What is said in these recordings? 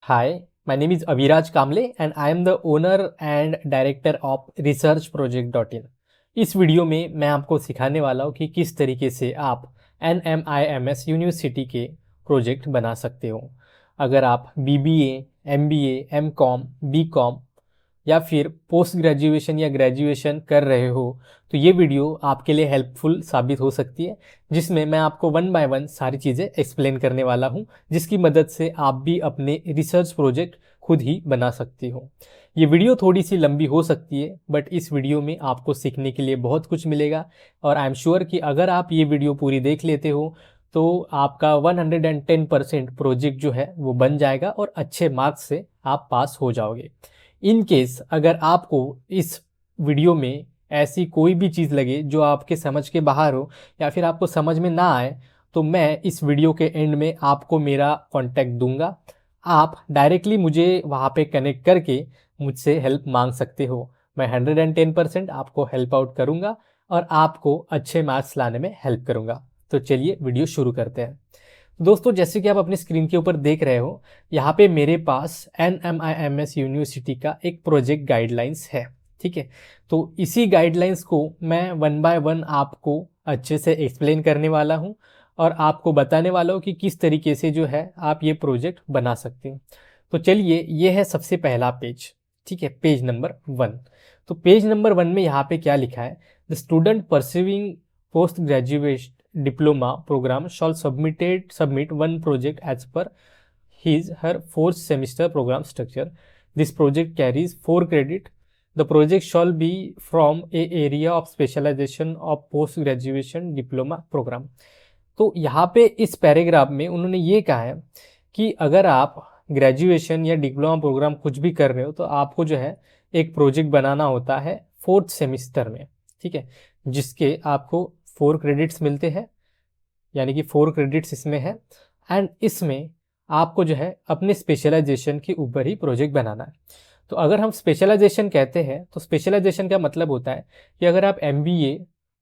Hi, my name is Abhiraj Kamble and I am the owner and director of researchproject.in। इस video में मैं आपको सिखाने वाला हूँ कि किस तरीके से आप NMIMS यूनिवर्सिटी के प्रोजेक्ट बना सकते हो। अगर आप BBA, MBA, MCOM, BCOM या फिर पोस्ट ग्रेजुएशन या ग्रेजुएशन कर रहे हो तो ये वीडियो आपके लिए हेल्पफुल साबित हो सकती है, जिसमें मैं आपको वन बाय वन सारी चीज़ें एक्सप्लेन करने वाला हूँ, जिसकी मदद से आप भी अपने रिसर्च प्रोजेक्ट खुद ही बना सकते हो। ये वीडियो थोड़ी सी लंबी हो सकती है, बट इस वीडियो में आपको सीखने के लिए बहुत कुछ मिलेगा और आई एम श्योर कि अगर आप ये वीडियो पूरी देख लेते हो तो आपका 110% प्रोजेक्ट जो है वो बन जाएगा और अच्छे मार्क्स से आप पास हो जाओगे। इन केस अगर आपको इस वीडियो में ऐसी कोई भी चीज़ लगे जो आपके समझ के बाहर हो या फिर आपको समझ में ना आए, तो मैं इस वीडियो के एंड में आपको मेरा कॉन्टैक्ट दूंगा। आप डायरेक्टली मुझे वहाँ पे कनेक्ट करके मुझसे हेल्प मांग सकते हो। मैं 110% आपको हेल्प आउट करूँगा और आपको अच्छे मार्क्स लाने में हेल्प करूँगा। तो चलिए वीडियो शुरू करते हैं। दोस्तों, जैसे कि आप अपनी स्क्रीन के ऊपर देख रहे हो, यहाँ पे मेरे पास NMIMS यूनिवर्सिटी का एक प्रोजेक्ट गाइडलाइंस है। ठीक है, तो इसी गाइडलाइंस को मैं वन बाय वन आपको अच्छे से एक्सप्लेन करने वाला हूँ और आपको बताने वाला हूँ कि किस तरीके से जो है आप ये प्रोजेक्ट बना सकते हैं। तो चलिए, ये है सबसे पहला पेज। ठीक है, पेज नंबर 1। तो पेज नंबर 1 में यहाँ पे क्या लिखा है? The student perceiving post graduate diploma program shall submit one project as per her fourth semester program structure. This project carries 4 credit. The project shall be from a area of specialization of post graduation diploma program। तो यहाँ पे इस paragraph में उन्होंने ये कहा है कि अगर आप ग्रेजुएशन या डिप्लोमा प्रोग्राम कुछ भी कर रहे हो तो आपको जो है एक प्रोजेक्ट बनाना होता है 4th सेमिस्टर में। ठीक है, जिसके आपको 4 क्रेडिट्स मिलते हैं, यानी कि 4 क्रेडिट्स इसमें है एंड इसमें आपको जो है अपने स्पेशलाइजेशन के ऊपर ही प्रोजेक्ट बनाना है। तो अगर हम स्पेशलाइजेशन कहते हैं तो स्पेशलाइजेशन का मतलब होता है कि अगर आप MBA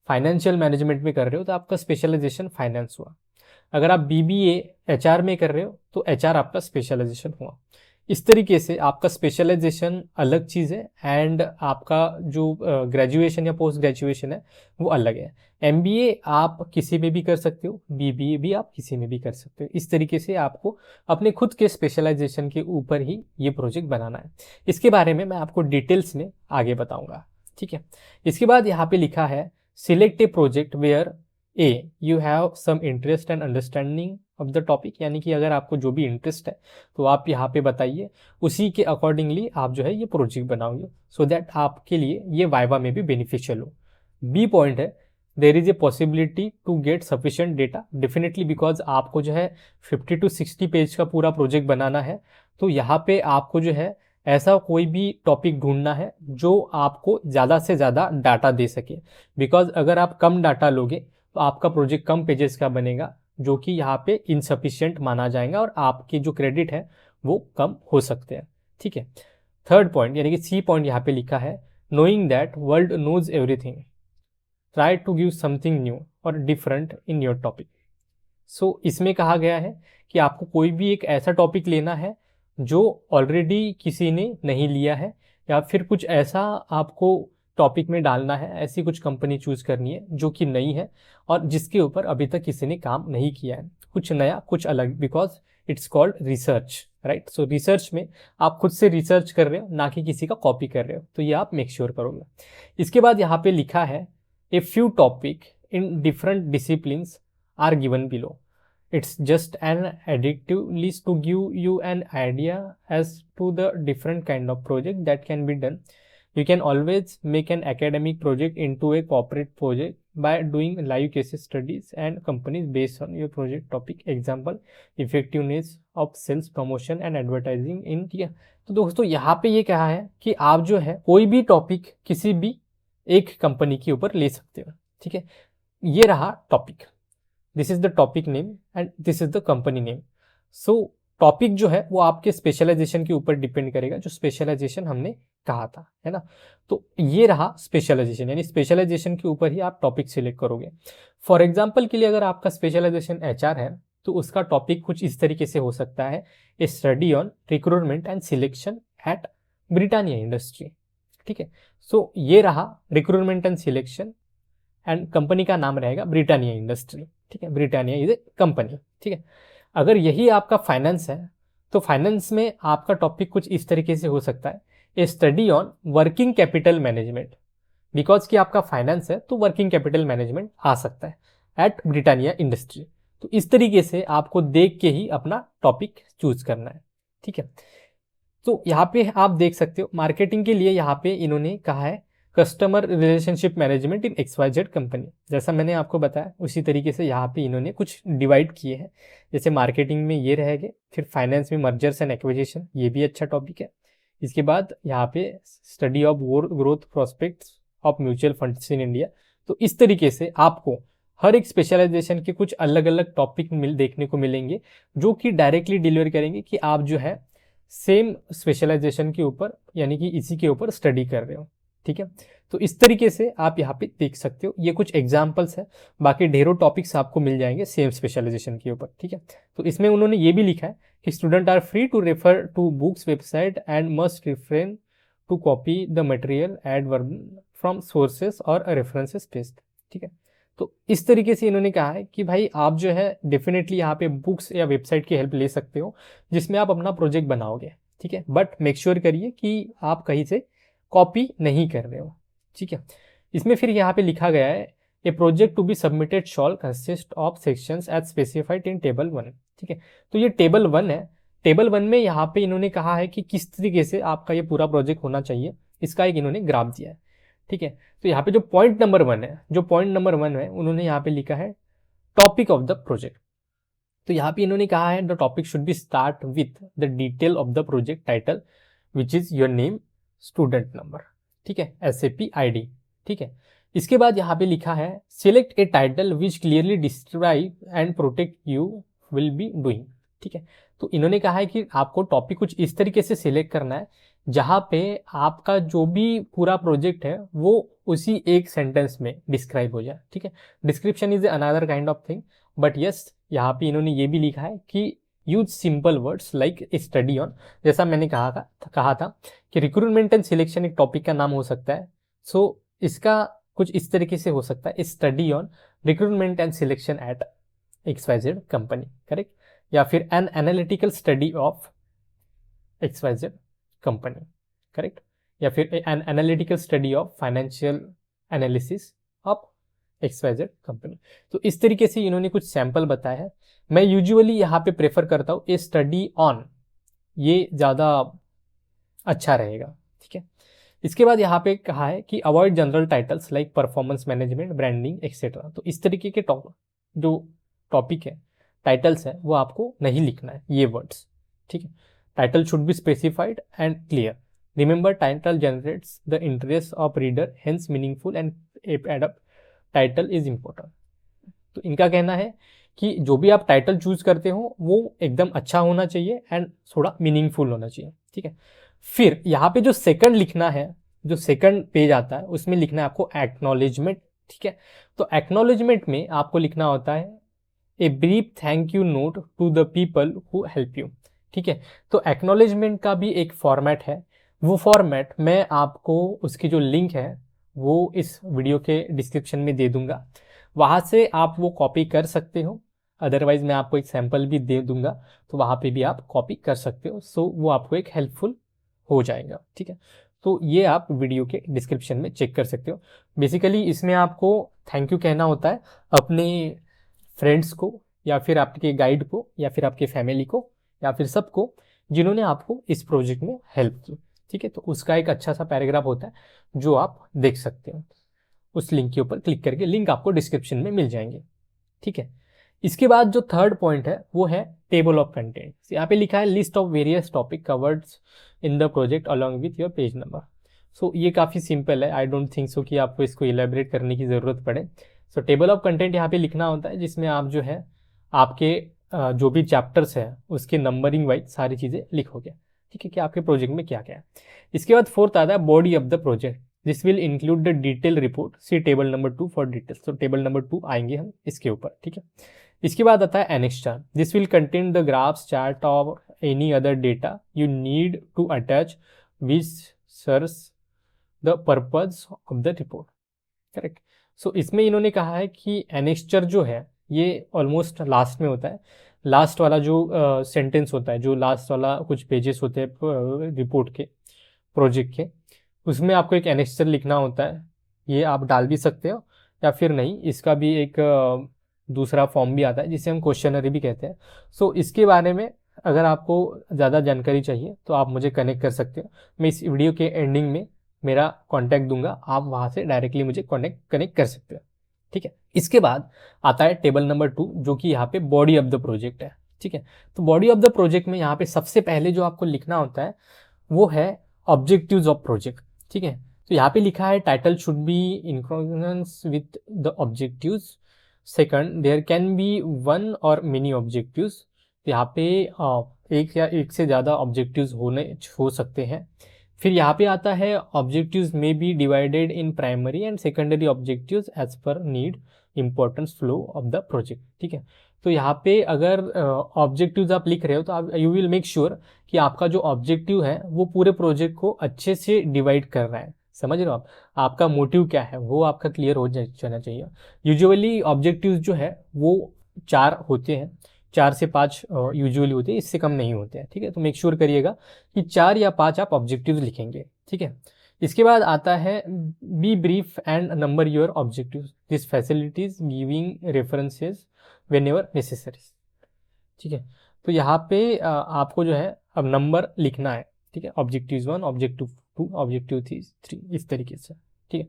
फाइनेंशियल मैनेजमेंट में कर रहे हो तो आपका स्पेशलाइजेशन फाइनेंस हुआ। अगर आप BBA HR में कर रहे हो तो HR आपका स्पेशलाइजेशन हुआ। इस तरीके से आपका स्पेशलाइजेशन अलग चीज़ है एंड आपका जो ग्रेजुएशन या पोस्ट ग्रेजुएशन है वो अलग है। MBA आप किसी में भी कर सकते हो, BBA भी आप किसी में भी कर सकते हो। इस तरीके से आपको अपने खुद के स्पेशलाइजेशन के ऊपर ही ये प्रोजेक्ट बनाना है। इसके बारे में मैं आपको डिटेल्स में आगे बताऊंगा। ठीक है, इसके बाद यहाँ पे लिखा है select a project where you have some interest and understanding of the topic, यानी कि अगर आपको जो भी इंटरेस्ट है तो आप यहाँ पे बताइए, उसी के अकॉर्डिंगली आप जो है ये प्रोजेक्ट बनाओगे सो दैट आपके लिए ये वाइवा में भी बेनिफिशियल हो। बी पॉइंट है there is a possibility to get sufficient data. Definitely, because आपको जो है 50 to 60 पेज का पूरा प्रोजेक्ट बनाना है, तो यहाँ पे आपको जो है ऐसा कोई भी टॉपिक ढूंढना है जो आपको ज़्यादा से ज़्यादा डाटा दे सके। बिकॉज अगर आप कम डाटा लोगे तो आपका प्रोजेक्ट कम पेजेस का बनेगा, जो कि यहाँ पे इनसफिशिएंट माना जाएगा और आपके जो क्रेडिट है वो कम हो सकते हैं। ठीक है, थर्ड पॉइंट यानी कि सी पॉइंट यहाँ पे लिखा है knowing that world knows everything, try to give something new और different in your topic. So इसमें कहा गया है कि आपको कोई भी एक ऐसा टॉपिक लेना है जो ऑलरेडी किसी ने नहीं लिया है, या फिर कुछ ऐसा आपको टॉपिक में डालना है, ऐसी कुछ कंपनी चूज करनी है जो कि नई है और जिसके ऊपर अभी तक किसी ने काम नहीं किया है। कुछ नया, कुछ अलग, because it's called research, right. So research में आप खुद से रिसर्च कर रहे हो, ना कि किसी का कॉपी कर रहे हो, तो ये आप मेक श्योर करोगे। इसके बाद यहाँ पे लिखा है a few topic in different disciplines are given below. It's just an additive list to give you an idea as to the different kind of project that can be done. You can always make an academic project into a corporate project by doing live case studies and companies based on your project topic. Example, effectiveness of sales promotion and advertising in। ठीक है, तो दोस्तों यहाँ पे ये कहा है कि आप जो है कोई भी टॉपिक किसी भी एक कंपनी के ऊपर ले सकते हो। ठीक है, ये रहा topic, this is the topic name and this is the company name. So topic जो है वो आपके स्पेशलाइजेशन के ऊपर डिपेंड करेगा, जो स्पेशलाइजेशन हमने कहा था, है ना। तो ये रहा स्पेशलाइजेशन, यानी स्पेशलाइजेशन के ऊपर ही आप टॉपिक सिलेक्ट करोगे। फॉर एग्जाम्पल के लिए अगर आपका स्पेशलाइजेशन HR है तो उसका टॉपिक कुछ इस तरीके से हो सकता है, a study on recruitment and selection at Britannia industry. ठीक है, सो ये रहा recruitment and selection, and company का नाम रहेगा ब्रिटानिया इंडस्ट्री। ठीक है, ब्रिटानिया इज ए कंपनी। ठीक है, अगर यही आपका फाइनेंस है तो फाइनेंस में आपका टॉपिक कुछ इस तरीके से हो सकता है, a study on working capital management. Because कि आपका फाइनेंस है तो वर्किंग कैपिटल मैनेजमेंट आ सकता है एट ब्रिटानिया इंडस्ट्री। तो इस तरीके से आपको देख के ही अपना टॉपिक चूज करना है। ठीक है, तो यहाँ पे आप देख सकते हो मार्केटिंग के लिए यहाँ पे इन्होंने कहा है कस्टमर रिलेशनशिप मैनेजमेंट इन XYZ कंपनी। जैसा मैंने आपको बताया उसी तरीके से यहाँ पे इन्होंने कुछ डिवाइड किए हैं, जैसे मार्केटिंग में ये रहेंगे, फिर फाइनेंस में मर्जर्स एंड एक्विजिशन, ये भी अच्छा टॉपिक है। इसके बाद यहाँ पे study of growth prospects of mutual funds in India. तो इस तरीके से आपको हर एक स्पेशलाइजेशन के कुछ अलग अलग टॉपिक देखने को मिलेंगे, जो कि डायरेक्टली डिलीवर करेंगे कि आप जो है सेम स्पेशलाइजेशन के ऊपर यानी कि इसी के ऊपर स्टडी कर रहे हो। ठीक है, तो इस तरीके से आप यहाँ पे देख सकते हो, ये कुछ एग्जाम्पल्स है, बाकी ढेरों टॉपिक्स आपको मिल जाएंगे सेम स्पेशलाइजेशन के ऊपर। ठीक है, तो इसमें उन्होंने ये भी लिखा है कि student are free to refer to books website and must refrain to copy the material add from sources और रेफरेंसेस पेस्ट। ठीक है, तो इस तरीके से इन्होंने कहा है कि भाई आप जो है डेफिनेटली यहाँ पे बुक्स या वेबसाइट की हेल्प ले सकते हो जिसमें आप अपना प्रोजेक्ट बनाओगे। ठीक है, बट मेक श्योर करिए कि आप कहीं से कॉपी नहीं कर रहे हो। ठीक है, इसमें फिर यहाँ पे लिखा गया है a project to be submitted shall consist of sections as specified in table 1। ठीक है, तो ये टेबल 1 है। टेबल 1 में यहाँ पे इन्होंने कहा है कि किस तरीके से आपका ये पूरा प्रोजेक्ट होना चाहिए, इसका एक इन्होंने ग्राफ दिया है। ठीक है, तो यहाँ पे जो पॉइंट नंबर 1 है, उन्होंने यहाँ पे लिखा है टॉपिक ऑफ द प्रोजेक्ट। तो यहाँ पे इन्होंने कहा है the topic should be start with the detail of the project title which is your name, student number. ठीक है, SAP ID। ठीक है, इसके बाद यहाँ पे लिखा है select A title which clearly describe and protect you will be doing. ठीक है, तो इन्होंने कहा है कि आपको टॉपिक कुछ इस तरीके से सिलेक्ट करना है जहाँ पे आपका जो भी पूरा प्रोजेक्ट है वो उसी एक सेंटेंस में डिस्क्राइब हो जाए। ठीक है, description is another kind of thing, but yes यहाँ पे इन्होंने ये भी लिखा है कि use simple words like study on. जैसा मैंने कहा था कि रिक्रूटमेंट एंड सिलेक्शन एक टॉपिक का नाम हो सकता है, सो इसका कुछ इस तरीके से हो सकता है study on recruitment and selection at XYZ company, correct, या फिर an analytical study of XYZ company, correct, या फिर an analytical study of financial analysis of XYZ company. तो इस तरीके से इन्होंने कुछ सैंपल बताया है। मैं यूजुअली यहाँ पे प्रेफर करता हूँ ए स्टडी ऑन, ये ज़्यादा अच्छा रहेगा। ठीक है, इसके बाद यहाँ पे कहा है कि avoid general titles like performance management, branding etcetera. तो इस तरीके के जो टॉपिक है, टाइटल्स है, वो आपको नहीं लिखना है ये वर्ड्स। ठीक है, title should be specified and clear. Remember title generates the interest of reader, hence meaningful and adept title is important. तो इनका कहना है कि जो भी आप टाइटल चूज करते हो वो एकदम अच्छा होना चाहिए एंड थोड़ा मीनिंगफुल होना चाहिए। ठीक है, फिर यहाँ पे जो सेकंड लिखना है, जो सेकंड पेज आता है उसमें लिखना है आपको एक्नॉलेजमेंट। ठीक है, तो एक्नॉलेजमेंट में आपको लिखना होता है a brief thank you note to the people who help you. ठीक है, तो एक्नॉलेजमेंट का भी एक फॉर्मेट है, वो फॉर्मेट मैं आपको उसकी जो लिंक है वो इस वीडियो के डिस्क्रिप्शन में दे दूंगा, वहाँ से आप वो कॉपी कर सकते हो। अदरवाइज मैं आपको एक सैम्पल भी दे दूंगा, तो वहाँ पे भी आप कॉपी कर सकते हो, सो वो आपको एक हेल्पफुल हो जाएगा। ठीक है, तो ये आप वीडियो के डिस्क्रिप्शन में चेक कर सकते हो। बेसिकली इसमें आपको थैंक यू कहना होता है अपने फ्रेंड्स को या फिर आपके गाइड को या फिर आपके फैमिली को या फिर सबको जिन्होंने आपको इस प्रोजेक्ट में हेल्प की। ठीक है, तो उसका एक अच्छा सा पैराग्राफ होता है जो आप देख सकते हो, उस लिंक के ऊपर क्लिक करके, लिंक आपको डिस्क्रिप्शन में मिल जाएंगे। ठीक है, इसके बाद जो थर्ड पॉइंट है वो है टेबल ऑफ कंटेंट। यहाँ पे लिखा है list of various topic covered in the project along with your page number. So ये काफ़ी सिंपल है, आई डोंट थिंक सो कि आपको इसको इलेबरेट करने की ज़रूरत पड़े। सो टेबल ऑफ कंटेंट यहाँ पे लिखना होता है जिसमें आप जो है आपके जो भी चैप्टर्स है उसके नंबरिंग वाइज सारी चीज़ें लिखोगे। ठीक है, कि आपके प्रोजेक्ट में क्या क्या है। इसके बाद फोर्थ आता है body of the project, this will include the detail report, see table number 2 for details. तो टेबल नंबर 2 आएंगे हम इसके ऊपर। ठीक है, इसके बाद आता है annexure. This will contain the graphs, chart और any other data you need to attach which serves the purpose of the report. Correct. So इसमें इन्होंने कहा है कि एनेक्स्चर जो है ये ऑलमोस्ट लास्ट में होता है। लास्ट वाला जो सेंटेंस होता है, जो लास्ट वाला कुछ पेजेस होते हैं रिपोर्ट के, प्रोजेक्ट के, उसमें आपको एक एनेक्स्चर लिखना होता है। ये आप डाल भी सकते हो या फिर नहीं, इसका भी एक दूसरा फॉर्म भी आता है जिसे हम क्वेश्चनरी भी कहते हैं। सो इसके बारे में अगर आपको ज़्यादा जानकारी चाहिए तो आप मुझे कनेक्ट कर सकते हो। मैं इस वीडियो के एंडिंग में मेरा कॉन्टैक्ट दूंगा, आप वहाँ से डायरेक्टली मुझे कनेक्ट कर सकते हो। ठीक है। इसके बाद आता है टेबल नंबर 2, जो कि यहाँ पे बॉडी ऑफ द प्रोजेक्ट है। ठीक है। तो बॉडी ऑफ द प्रोजेक्ट में यहाँ पे सबसे पहले जो आपको लिखना होता है वो है ऑब्जेक्टिव्स ऑफ प्रोजेक्ट। ठीक है। तो यहाँ पे लिखा है title should be in consonance with the objectives. Second, there can be one or many objectives. तो यहाँ पे एक या एक से ज़्यादा ऑब्जेक्टिव्स हो सकते हैं। फिर यहाँ पे आता है objectives may be divided in primary and secondary objectives as per need, importance, flow of the project. ठीक है। तो यहाँ पे अगर ऑब्जेक्टिव्स आप लिख रहे हो तो आप यू विल मेक श्योर कि आपका जो ऑब्जेक्टिव है वो पूरे प्रोजेक्ट को अच्छे से डिवाइड कर रहा है। समझ रहे हो आप, आपका मोटिव क्या है वो आपका क्लियर हो जाना चाहिए। यूजुअली ऑब्जेक्टिव्स जो है वो 4 होते हैं, 4 से 5 यूजुअली होते हैं, इससे कम नहीं होते हैं। ठीक है। तो मेक श्योर करिएगा कि 4 या 5 आप ऑब्जेक्टिव्स लिखेंगे। ठीक है। इसके बाद आता है B brief and number your objectives, this facilities giving references when ever necessary. ठीक है। तो यहाँ पे आपको जो है अब नंबर लिखना है। ठीक है। ऑब्जेक्टिव 1, ऑब्जेक्टिव 2, ऑब्जेक्टिव 3, इस तरीके से। ठीक है।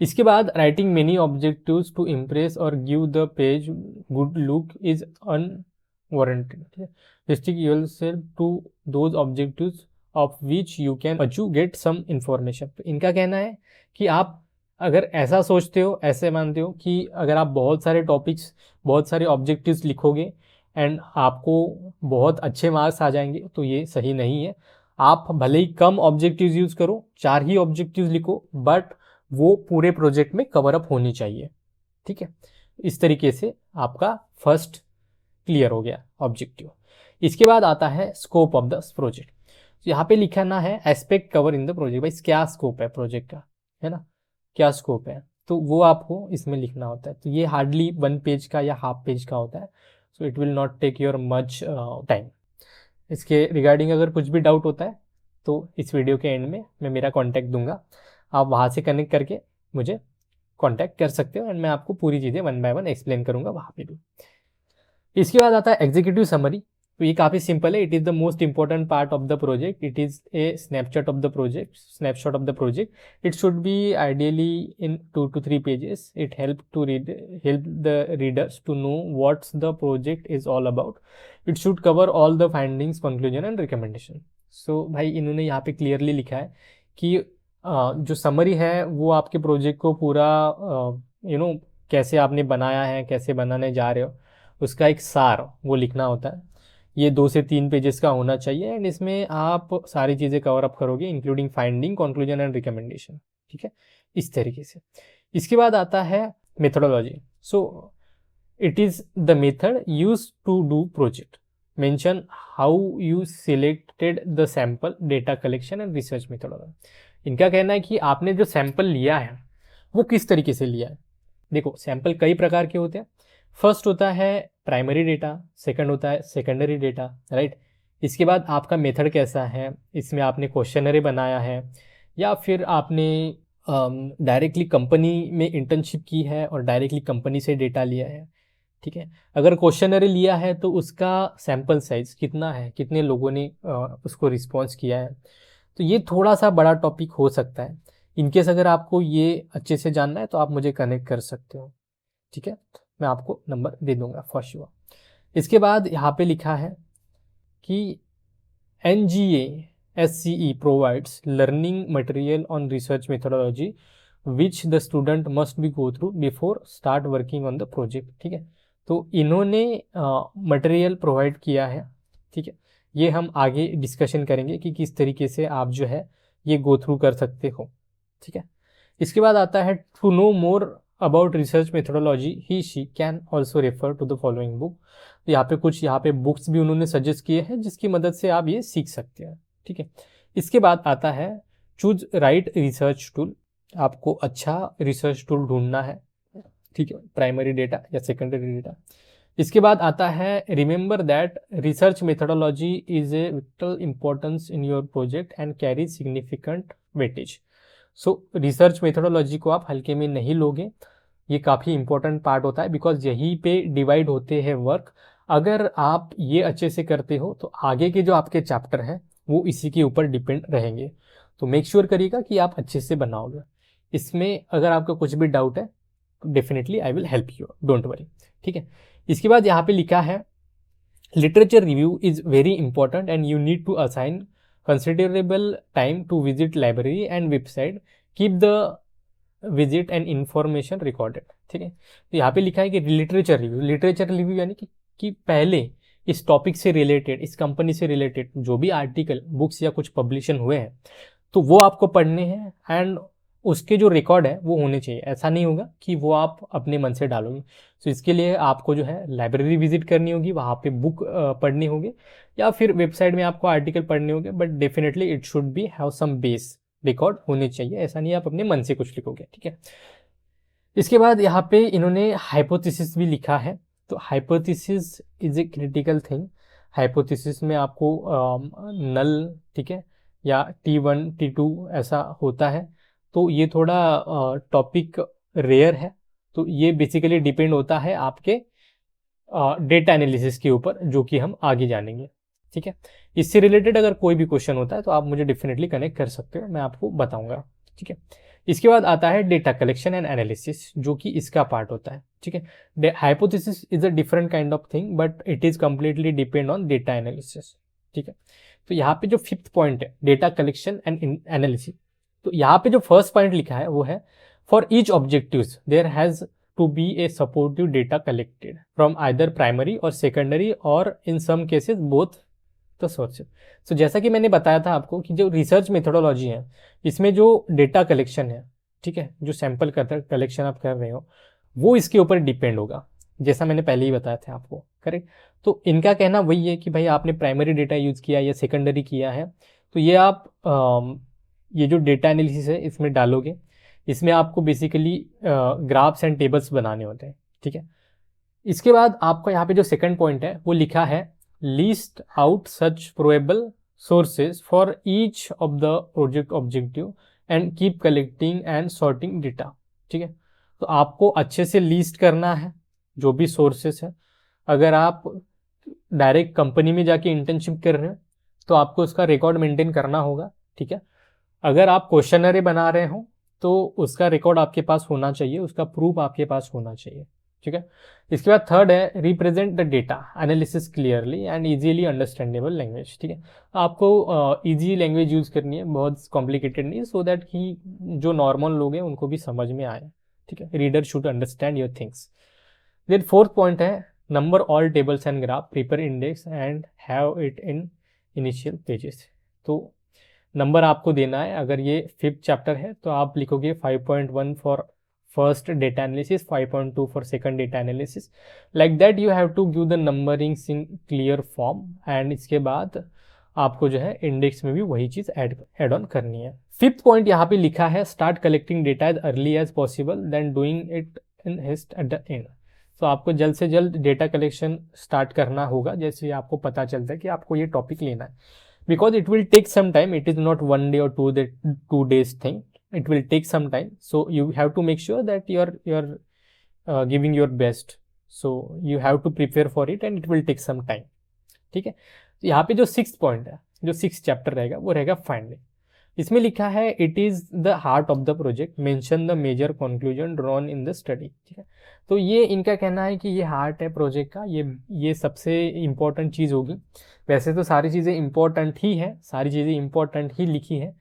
इसके बाद writing many objectives to impress or give the page good look is unwarranted. ठीक है। Restrict yourself to those objectives of which you can achieve get some information. तो इनका कहना है कि आप अगर ऐसा सोचते हो, ऐसे मानते हो कि अगर आप बहुत सारे टॉपिक्स, बहुत सारे ऑब्जेक्टिव्स लिखोगे एंड आपको बहुत अच्छे मार्क्स आ जाएंगे, तो ये सही नहीं है। आप भले ही कम ऑब्जेक्टिव्स यूज़ करो, 4 ही ऑब्जेक्टिव्स लिखो, बट वो पूरे प्रोजेक्ट में कवर अप होनी चाहिए। ठीक है। इस तरीके से आपका फर्स्ट क्लियर हो गया ऑब्जेक्टिव। इसके बाद आता है स्कोप ऑफ द प्रोजेक्ट। यहाँ पे लिखना है aspect cover in the project. भाई क्या स्कोप है प्रोजेक्ट का, है ना, क्या स्कोप है, तो वो आपको इसमें लिखना होता है। तो ये हार्डली 1 पेज का या हाफ पेज का होता है। So it will not take your much time. इसके रिगार्डिंग अगर कुछ भी डाउट होता है तो इस वीडियो के एंड में मैं मेरा कॉन्टैक्ट दूंगा, आप वहाँ से कनेक्ट करके मुझे कॉन्टैक्ट कर सकते हो एंड मैं आपको पूरी चीज़ें 1 बाय 1 एक्सप्लेन करूँगा वहाँ पे भी। इसके बाद आता है एग्जीक्यूटिव समरी। तो ये काफ़ी सिंपल है। It is the most important part of the project. It is a snapshot of the project. It should B ideally in 2 to 3 pages. It help the readers to know what the project is all about. It should cover all the findings, conclusion and recommendation. So भाई इन्होंने यहाँ पे clearly लिखा है कि जो summary है वो आपके प्रोजेक्ट को पूरा कैसे आपने बनाया है, कैसे बनाने जा रहे हो, उसका एक सार वो लिखना होता है। ये 2 से 3 पेजेस का होना चाहिए एंड इसमें आप सारी चीज़ें कवर अप करोगे including finding, conclusion and recommendation. ठीक है, इस तरीके से। इसके बाद आता है methodology. So it is the method use to do project. Mention how you selected the sample, data collection and research methodology. इनका कहना है कि आपने जो सैंपल लिया है वो किस तरीके से लिया है। देखो सैंपल कई प्रकार के होते हैं। फर्स्ट होता है प्राइमरी डेटा, सेकंड होता है सेकेंडरी डेटा, राइट। इसके बाद आपका मेथड कैसा है, इसमें आपने क्वेश्चनरी बनाया है या फिर आपने डायरेक्टली कंपनी में इंटर्नशिप की है और डायरेक्टली कंपनी से डेटा लिया है। ठीक है। अगर क्वेश्चनरी लिया है तो उसका सैंपल साइज कितना है, कितने लोगों ने उसको रिस्पॉन्स किया है। तो ये थोड़ा सा बड़ा टॉपिक हो सकता है। इनकेस अगर आपको ये अच्छे से जानना है तो आप मुझे कनेक्ट कर सकते हो। ठीक है, मैं आपको नंबर दे दूंगा फॉर श्योर। इसके बाद यहाँ पे लिखा है कि NGASCE provides learning material on research methodology which the student must be go through before start working on the project. ठीक है, तो इन्होंने मटेरियल प्रोवाइड किया है। ठीक है, ये हम आगे डिस्कशन करेंगे कि किस तरीके से आप जो है ये गो थ्रू कर सकते हो। ठीक है। इसके बाद आता है to know more about research methodology he she can also refer to the following book. यहाँ पे कुछ यहाँ पे बुक्स भी उन्होंने सजेस्ट किए हैं जिसकी मदद से आप ये सीख सकते हैं। ठीक है, इसके बाद आता है चूज राइट रिसर्च टूल। आपको अच्छा रिसर्च टूल ढूंढना है, ठीक है, प्राइमरी डेटा या सेकेंडरी डेटा। इसके बाद आता है remember that research methodology is a whittle importance in your project and carry significant weightage. So research methodology को आप हल्के में नहीं लोगे, ये काफ़ी इंपॉर्टेंट पार्ट होता है बिकॉज यहीं पे डिवाइड होते हैं वर्क। अगर आप ये अच्छे से करते हो तो आगे के जो आपके चैप्टर हैं वो इसी के ऊपर डिपेंड रहेंगे। तो मेक श्योर करिएगा कि आप अच्छे से बनाओगे। इसमें अगर आपको कुछ भी डाउट है तो definitely I will help you, don't worry. ठीक है, इसके बाद यहाँ पे लिखा है literature review is very important and you need to assign considerable time to visit library and website, keep the visit and information recorded. ठीक है, तो यहाँ पे लिखा है कि लिटरेचर रिव्यू यानी कि पहले इस टॉपिक से रिलेटेड, इस कंपनी से रिलेटेड जो भी आर्टिकल, बुक्स या कुछ पब्लिशन हुए हैं तो वो आपको पढ़ने हैं एंड उसके जो रिकॉर्ड है वो होने चाहिए। ऐसा नहीं होगा कि वो आप अपने मन से डालोगे। तो इसके लिए आपको जो है लाइब्रेरी विजिट करनी होगी, वहाँ पे बुक पढ़नी होगी या फिर वेबसाइट में आपको आर्टिकल पढ़ने होंगे, but definitely it should be have some base, record होने चाहिए। ऐसा नहीं आप अपने मन से कुछ लिखोगे। ठीक है, इसके बाद यहाँ पे इन्होंने हाइपोथेसिस भी लिखा है। तो hypothesis is a critical thing. Hypothesis में आपको नल, ठीक है, या T1 T2 ऐसा होता है। तो ये थोड़ा टॉपिक रेयर है। तो ये बेसिकली डिपेंड होता है आपके डेटा एनालिसिस के ऊपर, जो कि हम आगे जानेंगे। ठीक है, इससे रिलेटेड अगर कोई भी क्वेश्चन होता है तो आप मुझे डेफिनेटली कनेक्ट कर सकते हो, मैं आपको बताऊंगा। ठीक है, इसके बाद आता है डेटा कलेक्शन एंड एनालिसिस, जो कि इसका पार्ट होता है। ठीक है, hypothesis is a different kind of thing but it is completely depend on data analysis. ठीक है, तो यहाँ पे जो 5th पॉइंट है डेटा कलेक्शन एंड एनालिसिस, तो यहाँ पे जो फर्स्ट पॉइंट लिखा है वो है for each objectives there has to be a supportive data collected from either primary or secondary or in some cases both the sources। so जैसा कि मैंने बताया था आपको कि जो रिसर्च मेथोडोलॉजी है इसमें जो डेटा कलेक्शन है, ठीक है, जो सैंपल कलेक्शन आप कर रहे हो वो इसके ऊपर डिपेंड होगा, जैसा मैंने पहले ही बताया था आपको, करेक्ट। तो इनका कहना वही है कि भाई आपने प्राइमरी डेटा यूज़ किया या सेकेंडरी किया है तो ये आप ये जो डेटा एनालिसिस है इसमें डालोगे। इसमें आपको बेसिकली ग्राफ्स एंड टेबल्स बनाने होते हैं। ठीक है, इसके बाद आपका यहाँ पे जो सेकंड पॉइंट है वो लिखा है list out such probable sources for each of the project objective and keep collecting and sorting data. ठीक है, तो आपको अच्छे से लिस्ट करना है जो भी सोर्सेस है। अगर आप डायरेक्ट कंपनी में जाके इंटर्नशिप कर रहे हो तो आपको उसका रिकॉर्ड मेंटेन करना होगा। ठीक है, अगर आप क्वेश्चनरी बना रहे हो तो उसका रिकॉर्ड आपके पास होना चाहिए, उसका प्रूफ आपके पास होना चाहिए। ठीक है, इसके बाद थर्ड है represent the data analysis clearly and easily understandable language. ठीक है, आपको इजी लैंग्वेज यूज करनी है, बहुत कॉम्प्लिकेटेड नहीं, सो दैट कि जो नॉर्मल लोग हैं उनको भी समझ में आए। ठीक है, reader should understand your things. Then fourth point है number all tables and graph, prepare index and have it in initial pages. तो नंबर आपको देना है। अगर ये 5th चैप्टर है तो आप लिखोगे 5.1 for first data analysis, 5.2 for second data analysis, like that you have to give the numberings in clear form. And इसके बाद आपको जो है इंडेक्स में भी वही चीज़ ऐड ऑन करनी है। 5th पॉइंट यहाँ पे लिखा है start collecting data as early as possible then doing it in haste at the end. तो आपको जल्द से जल्द डेटा कलेक्शन स्टार्ट करना होगा जैसे आपको पता चलता है कि आपको ये टॉपिक लेना है, because it will take some time, it is not 1 day or 2 days thing, it will take some time, so you have to make sure that you're giving your best, so you have to prepare for it and it will take some time। ठीक है, तो यहाँ पे जो 6th point है, जो 6th chapter रहेगा वो रहेगा फाइंडिंग। इसमें लिखा है it is the heart of the project, mention the major conclusion drawn in the study. ठीक है, तो ये इनका कहना है कि ये हार्ट है प्रोजेक्ट का, ये सबसे इम्पोर्टेंट चीज़ होगी। वैसे तो सारी चीज़ें इम्पोर्टेंट ही है, सारी चीज़ें इम्पोर्टेंट ही लिखी है,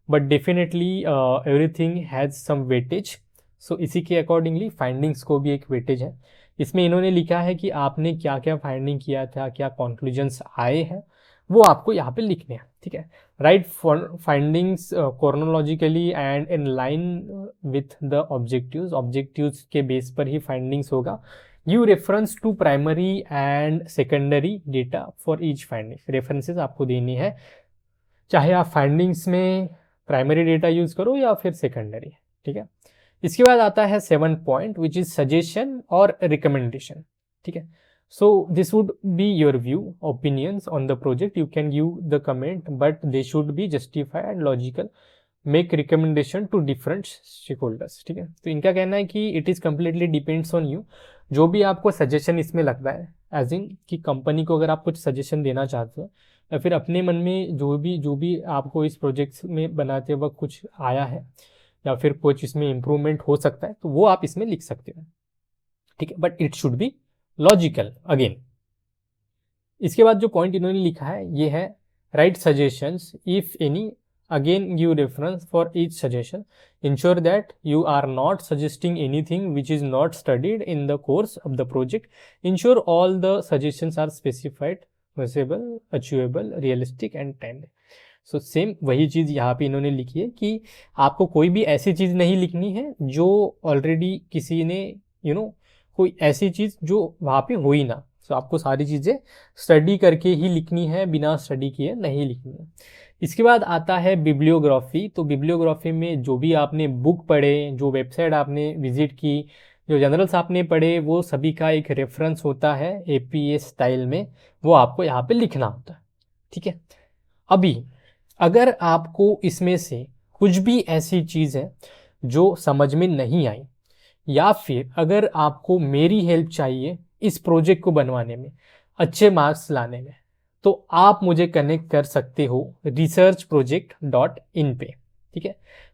but definitely everything has some weightage, so इसी के अकॉर्डिंगली फाइंडिंग्स को भी एक वेटेज है। इसमें इन्होंने लिखा है कि आपने क्या क्या फाइंडिंग किया था, क्या कंक्लूजन्स आए हैं, वो आपको यहाँ पे लिखने हैं, ठीक है। Write findings chronologically and in line with the objectives, objectives के बेस पर ही फाइंडिंग्स होगा। Give reference to primary and secondary data for each finding, references आपको देनी है, चाहे आप फाइंडिंग्स में प्राइमरी डेटा यूज करो या फिर सेकेंडरी, ठीक है। इसके बाद आता है 7 पॉइंट विच इज सजेशन और रिकमेंडेशन, ठीक है। So this would be your view opinions on the project, you can give the comment but they should be justified and logical, make recommendation to different stakeholders, ठीक है। तो इनका कहना है कि it is completely depends on you, जो भी आपको सजेशन इसमें लगता है, एज इन कि कंपनी को अगर आप कुछ सजेशन देना चाहते हो या फिर अपने मन में जो भी आपको इस प्रोजेक्ट में बनाते वक्त कुछ आया है या फिर कुछ इसमें इम्प्रूवमेंट हो सकता है, तो वो आप इसमें लिख सकते हो, ठीक है, but it should be logical again. इसके बाद जो पॉइंट इन्होंने लिखा है ये है right suggestions if any, again give reference for each suggestion, ensure that you are not suggesting anything which is not studied in the course of the project, ensure all the suggestions are specified, feasible, achievable, realistic and timely। So same वही चीज़ यहाँ पे इन्होंने लिखी है कि आपको कोई भी ऐसी चीज़ नहीं लिखनी है जो ऑलरेडी किसी ने कोई ऐसी चीज़ जो वहाँ पे हो ही ना। सो आपको सारी चीज़ें स्टडी करके ही लिखनी है, बिना स्टडी किए नहीं लिखनी है। इसके बाद आता है बिब्लियोग्राफी। तो बिब्लियोग्राफी में जो भी आपने बुक पढ़े, जो वेबसाइट आपने विजिट की, जो जनरल्स आपने पढ़े, वो सभी का एक रेफरेंस होता है APA स्टाइल में, वो आपको यहाँ पे लिखना होता है, ठीक है। अभी अगर आपको इसमें से कुछ भी ऐसी चीज़ है जो समझ में नहीं आई, या फिर अगर आपको मेरी हेल्प चाहिए इस प्रोजेक्ट को बनवाने में, अच्छे मार्क्स लाने में, तो आप मुझे कनेक्ट कर सकते हो researchproject.in पे, ठीक है।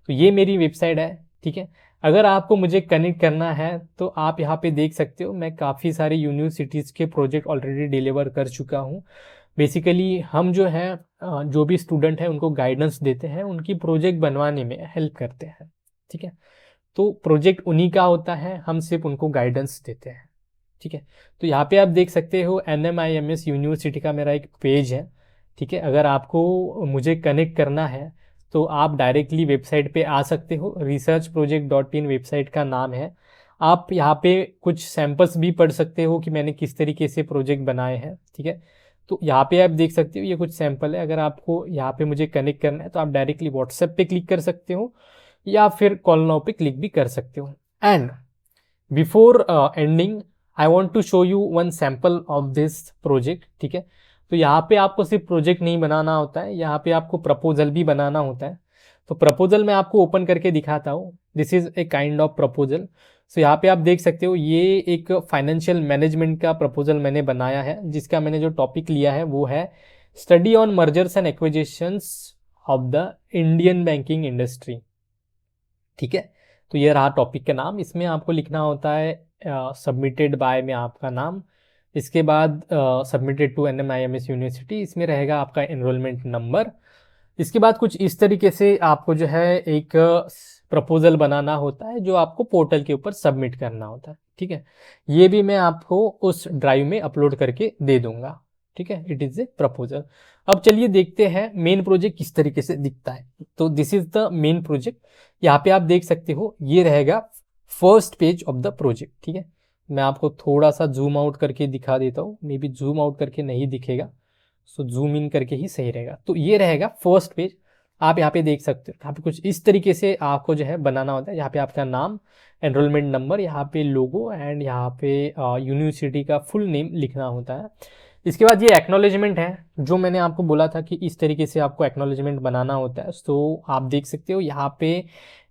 तो ये मेरी वेबसाइट है, ठीक है। अगर आपको मुझे कनेक्ट करना है तो आप यहाँ पे देख सकते हो, मैं काफ़ी सारे यूनिवर्सिटीज़ के प्रोजेक्ट ऑलरेडी डिलीवर कर चुका हूँ। बेसिकली हम जो है जो भी स्टूडेंट हैं उनको गाइडेंस देते हैं, उनकी प्रोजेक्ट बनवाने में हेल्प करते हैं, ठीक है। तो प्रोजेक्ट उन्हीं का होता है, हम सिर्फ उनको गाइडेंस देते हैं, ठीक है। तो यहाँ पे आप देख सकते हो NMIMS यूनिवर्सिटी का मेरा एक पेज है, ठीक है। अगर आपको मुझे कनेक्ट करना है तो आप डायरेक्टली वेबसाइट पे आ सकते हो, researchproject.in वेबसाइट का नाम है। आप यहाँ पे कुछ सैम्पल्स भी पढ़ सकते हो कि मैंने किस तरीके से प्रोजेक्ट बनाए हैं, ठीक है। तो यहाँ पे आप देख सकते हो ये कुछ सैम्पल है। अगर आपको यहाँ पे मुझे कनेक्ट करना है तो आप डायरेक्टली व्हाट्सएप पे क्लिक कर सकते हो या फिर कॉल नाउ पे क्लिक भी कर सकते हो। And before ending I want to show you one sample of this project, ठीक है। तो यहाँ पे आपको सिर्फ प्रोजेक्ट नहीं बनाना होता है, यहाँ पे आपको प्रपोजल भी बनाना होता है। तो प्रपोजल मैं आपको ओपन करके दिखाता हूँ। This is a kind of proposal. So यहाँ पे आप देख सकते हो ये एक फाइनेंशियल मैनेजमेंट का प्रपोजल मैंने बनाया है, जिसका मैंने जो टॉपिक लिया है वो है study on mergers and acquisitions of the Indian banking industry, ठीक है। तो ये रहा टॉपिक का नाम। इसमें आपको लिखना होता है सबमिटेड बाय में आपका नाम, इसके बाद सबमिटेड टू NMIMS यूनिवर्सिटी, इसमें रहेगा आपका एनरोलमेंट नंबर। इसके बाद कुछ इस तरीके से आपको जो है एक प्रपोजल बनाना होता है जो आपको पोर्टल के ऊपर सबमिट करना होता है, ठीक है। ये भी मैं आपको उस ड्राइव में अपलोड करके दे दूंगा, ठीक है। It is a proposal. अब चलिए देखते हैं मेन प्रोजेक्ट किस तरीके से दिखता है। तो this is the main project. यहाँ पे आप देख सकते हो ये रहेगा first page of the project, ठीक है। मैं आपको थोड़ा सा जूम आउट करके दिखा देता हूँ, मे बी जूम आउट करके नहीं दिखेगा, सो जूम इन करके ही सही रहेगा। तो ये रहेगा फर्स्ट पेज। आप यहाँ पे देख सकते हो, यहाँ पे कुछ इस तरीके से आपको जो है बनाना होता है। यहाँ पे आपका नाम, एनरोलमेंट नंबर, यहाँ पे लोगो एंड यहाँ पे यूनिवर्सिटी का फुल नेम लिखना होता है। इसके बाद ये एक्नॉलेजमेंट है, जो मैंने आपको बोला था कि इस तरीके से आपको एक्नॉलेजमेंट बनाना होता है। तो आप देख सकते हो यहाँ पे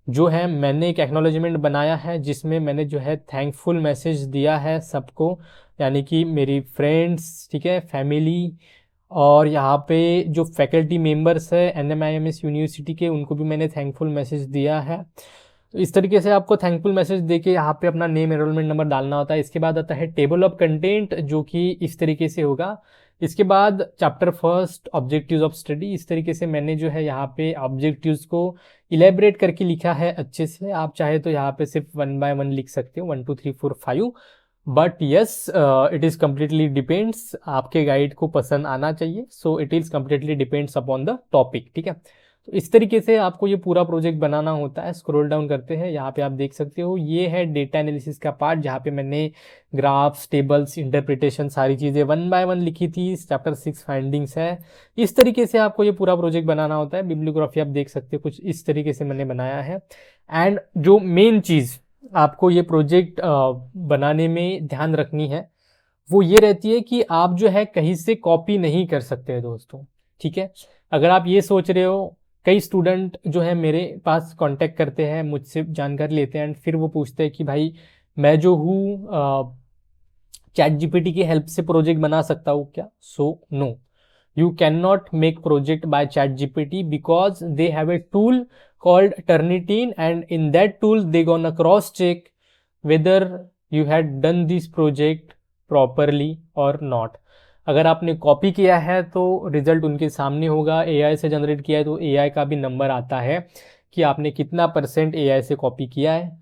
जो है मैंने एक एक्नॉलेजमेंट बनाया है जिसमें मैंने जो है थैंकफुल मैसेज दिया है सबको, यानी कि मेरी फ्रेंड्स, ठीक है, फैमिली, और यहाँ पे जो फैकल्टी मेंबर्स है NMIMS यूनिवर्सिटी के, उनको भी मैंने थैंकफुल मैसेज दिया है। तो इस तरीके से आपको थैंकफुल मैसेज देके यहाँ पे अपना नेम, एनरोलमेंट नंबर डालना होता है। इसके बाद आता है टेबल ऑफ कंटेंट, जो कि इस तरीके से होगा। इसके बाद chapter first objectives of study, इस तरीके से मैंने जो है यहाँ पे ऑब्जेक्टिव्स को इलेबरेट करके लिखा है अच्छे से। आप चाहे तो यहाँ पे सिर्फ 1 by 1 लिख सकते हो, 1 2 3 4 5, but yes it is completely depends, आपके गाइड को पसंद आना चाहिए, सो it is completely depends upon the topic, ठीक है। तो इस तरीके से आपको ये पूरा प्रोजेक्ट बनाना होता है। स्क्रॉल डाउन करते हैं, यहाँ पे आप देख सकते हो ये है डेटा एनालिसिस का पार्ट, जहाँ पे मैंने ग्राफ्स, टेबल्स, इंटरप्रिटेशन सारी चीज़ें 1 बाय 1 लिखी थी। चैप्टर 6 फाइंडिंग्स है। इस तरीके से आपको ये पूरा प्रोजेक्ट बनाना होता है। बिब्लियोग्राफी आप देख सकते हो कुछ इस तरीके से मैंने बनाया है। एंड जो मेन चीज़ आपको ये प्रोजेक्ट बनाने में ध्यान रखनी है वो ये रहती है कि आप जो है कहीं से कॉपी नहीं कर सकते हैं दोस्तों, ठीक है। अगर आप ये सोच रहे हो, कई स्टूडेंट जो है मेरे पास कांटेक्ट करते हैं, मुझसे जानकारी लेते हैं एंड फिर वो पूछते हैं कि भाई मैं जो हूँ चैट जीपीटी की हेल्प से प्रोजेक्ट बना सकता हूँ क्या? So no, you cannot make project by ChatGPT because they have a tool called Turnitin, and in that tool they gonna cross check whether you had done this project properly or not। अगर आपने copy किया है तो result उनके सामने होगा। AI से generate किया है तो एआई का भी नंबर आता है कि आपने कितना % एआई से कॉपी किया है।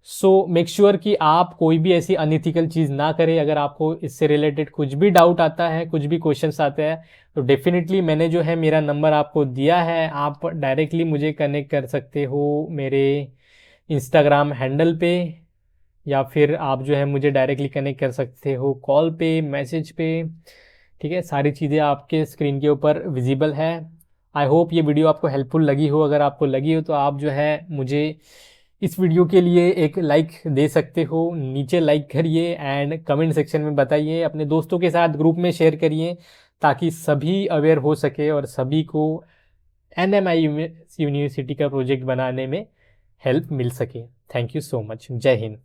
सो मेक श्योर कि आप कोई भी ऐसी अनइथिकल चीज़ ना करें। अगर आपको इससे रिलेटेड कुछ भी डाउट आता है, कुछ भी क्वेश्चंस आते हैं, तो डेफिनेटली मैंने जो है मेरा नंबर आपको दिया है, आप डायरेक्टली मुझे कनेक्ट कर सकते हो मेरे इंस्टाग्राम हैंडल पे, या फिर आप जो है मुझे डायरेक्टली कनेक्ट कर सकते हो कॉल पे, मैसेज पे, ठीक है। सारी चीज़ें आपके स्क्रीन के ऊपर विजिबल है। आई होप ये वीडियो आपको हेल्पफुल लगी हो। अगर आपको लगी हो तो आप जो है मुझे इस वीडियो के लिए एक लाइक दे सकते हो, नीचे लाइक करिए एंड कमेंट सेक्शन में बताइए, अपने दोस्तों के साथ ग्रुप में शेयर करिए ताकि सभी अवेयर हो सके और सभी को एनएमआई यूनिवर्सिटी का प्रोजेक्ट बनाने में हेल्प मिल सके। Thank you so much. जय हिंद।